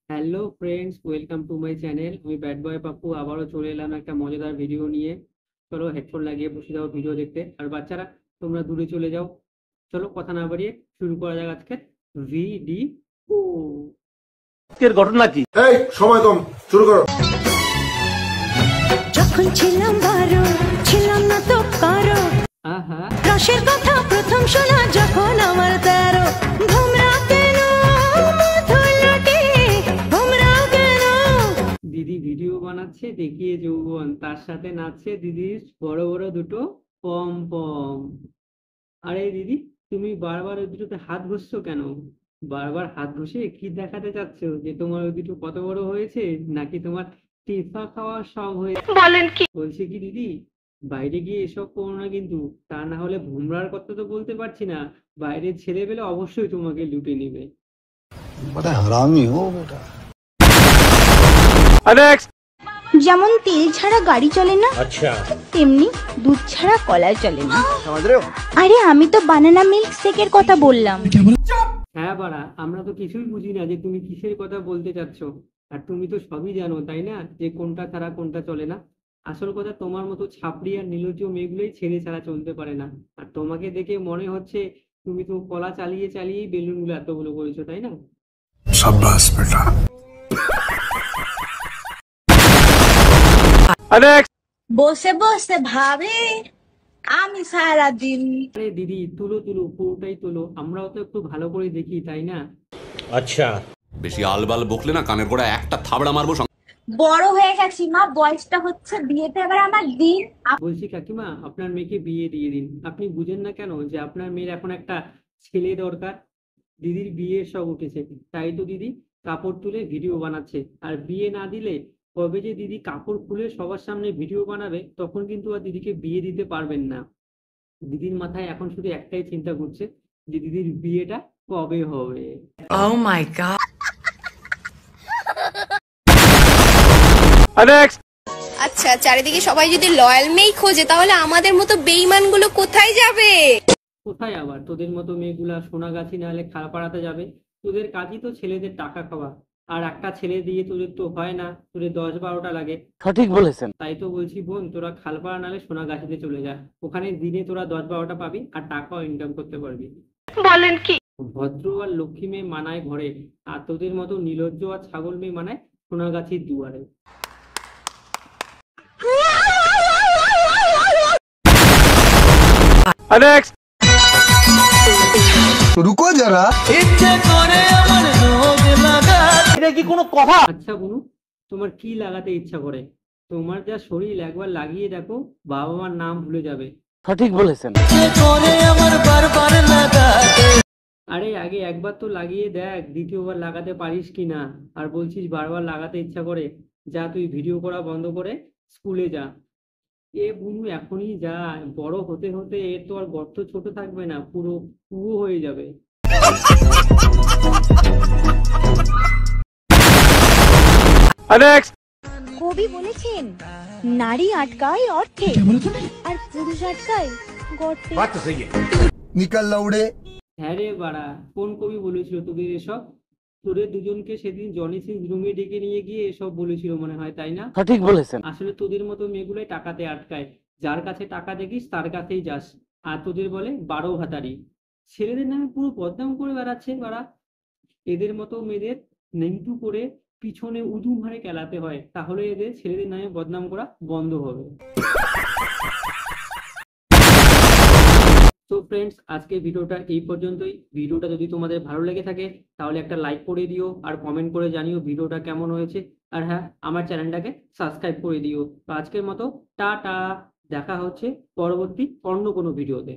Hello friends, welcome to my channel. আমি bad boy Pappu আবারও চলে এলাম একটা মজাদার ভিডিও নিয়ে। চলো হেডফোন লাগিয়ে বসে যাও ভিডিও দেখতে, আর বাচ্চারা তোমরা দূরে চলে যাও। চলো কথা না বাড়িয়ে শুরু করা যাক আজকের ভিডিও। আজকের ঘটনা কি? এই সময় কম, শুরু করো। যখন ছিলাম বারো, ছিলাম না তো কারো। আহা, রসের কথা প্রথম শোনা যখন আমার 13। ভোমরা কেন মধুর লুটে, ভোমরা কেন। দিদি ভিডিও বানাচ্ছে দেখিয়ে যৌবন, তার সাথে নাচছে দিদির বড় বড় দুটো পম পম। আরে দিদি, তুমি বারবার ওই দুটোতে হাত ঘষছো কেন? বারবার হাত ঘষে কি দেখাতে চাচ্ছ, যে তোমার ওই দুটো কত বড় হয়েছে, নাকি তোমার টিফা খাওয়ার শখ হয়েছে? বলেন কি? বলছি কি দিদি, বাইরে গিয়ে এসব করো না কিন্তু, তা না হলে ভোমরার কথা তো বলতে পারছি না, বাইরের ছেলে পেলে অবশ্যই তোমাকে লুটে নিবে। बड़ा हरामी हो बेटा। নেক্সট। যেমন তেল ছাড়া গাড়ি চলে না, আচ্ছা, তেমনি দুধ ছাড়া কলা চলে না। समझ रहे हो? আরে আমি তো বানানা মিল্ক শেকের কথা বললাম। হ্যাঁ বাড়া, আমরা তো কিছুই বুঝি না যে তুমি কিসের কথা বলতে চাচ্ছ। আর তুমি তো সবই জানো তাই না, যে কোনটা ছাড়া কোনটা চলে না। আসল কথা, তোমার মতো ছাপড়ি আর নির্লজ্জ মেয়েগুলোই ছেড়ে ছাড়া চলতে পারে না। আর তোমাকে দেখে মনে হচ্ছে তুমি তো কলা চালিয়ে চালিয়েই বেলুনগুলো এতগুলো করেছো, তাই না? शाबाश बेटा। নেক্সট। বসে বসে ভাবে আমি সারা দিন। আরে দিদি, তুলো তুলো, পুরোটাই তুলো, আমরাও তো একটু ভালো করে দেখি তাই না? আচ্ছা, বেশি আলবাল বকলে না কানের গোড়া একটা থাবড়া মারবো। বড় হয়ে গেছি মা, বয়সটা হচ্ছে বিয়েতে এবার আমার দিন। বলছি কাকিমা, আপনার মেয়েকে বিয়ে দিয়ে দিন। আপনি বুঝেন না কেন যে আপনার মেয়ের এখন একটা ছেলে দরকার? দিদির বিয়ে সব উঠেছে, তাই তো দিদি কাপড় তুলে ভিডিও বানাচ্ছে। আর বিয়ে না দিলে কবে যে দিদি কাপড় খুলে সবার সামনে ভিডিও বানাবে, তখন কিন্তু আর দিদিকে বিয়ে দিতে পারবেন না। দিদির মাথায় এখন শুধু একটাই চিন্তা ঘুরছে, যে দিদির বিয়েটা কবে হবে। নেক্সট। আচ্ছা, চারিদিকে সবাই যদি লয়াল মেই খোঁজে তাহলে আমাদের মতো বেইমানগুলো কোথায় যাবে? কোথায় আবার তোদের মতো মেয়েগুলা সোনাগাছি না হলে খাড়াপাড়াতে যাবে? তোদের কাজই তো ছেলেদের টাকা খাওয়া, আর একটা ছেলে দিয়ে তোদের তো হয় না, তোদের 10-12টা লাগে। সঠিক বলেছেন। তাই তো বলছি বোন, তোরা খালপাড়া নালে সোনাগাছিতে চলে যা। ওখানে দিনে তোরা 10-12টা পাবি আর টাকাও ইনকাম করতে পারবি। বলেন কি? ভদ্র আর লক্ষ্মী মেয়ে মানায় ঘরে, আর তোদের মতো নির্লজ্জ আর ছাগল মেয়ে মানায় সোনাগাছির দুয়ারে। নেক্সট। रुको जरा। এটা কি কোনো কথা? আচ্ছা বুনু, তোমার কি লাগাতে ইচ্ছা করে? তোমার যা শরীর, একবার লাগিয়ে দেখো, বাবা মার নাম ভুলে যাবে। সঠিক বলেছেন। আরে আগে একবার তো লাগিয়ে দেখ, দ্বিতীয়বার লাগাতে পারিস কি না। আর বলছিস বারবার লাগাতে ইচ্ছা করে, যা তুই ভিডিও করা বন্ধ করে স্কুলে যা। এ বুনু এখনই যা, বড় হতে হতে এর তো আর গর্ত ছোট থাকবে না, পুরো কুয়ো হয়ে যাবে। নেক্সট। কবি বলেছেন, নারী আটকায় অর্থে আর পুরুষ আটকায় গর্তে। निकल लौड़े। হ্যাঁ রে বাড়া, কোন কবি বলেছিল তোদের এসব? তোদের দুজনকে সেদিন জনি সিং রুমে ডেকে নিয়ে গিয়ে এসব বলেছিল মনে হয়, তাই না? সঠিক বলেছেন। আসলে তোদের মতো মেয়েগুলোই টাকাতে আটকায়, যার কাছে টাকা দেখিস তার কাছেই যাস। আর তোদের বলে 12 ভাতারি। ছেলেদের নামে পুরো বদনাম করে বেড়াচ্ছে বাড়া। এদের মতো মেয়েদের নেংটু করে পিছনে উদুম হারে কেলাতে হয়, তাহলে এদের ছেলেদের নামে বদনাম করা বন্ধ হবে। তো ফ্রেন্ডস, আজকে ভিডিওটা এই পর্যন্তই। ভিডিওটা যদি তোমাদের ভালো লেগে থাকে তাহলে একটা লাইক করে দিও, আর কমেন্ট করে জানিও ভিডিওটা কেমন হয়েছে। আর হ্যাঁ, আমার চ্যানেলটাকে সাবস্ক্রাইব করে দিও। তো আজকের মতো টাটা, দেখা হচ্ছে পরবর্তী অন্য কোনো ভিডিওতে।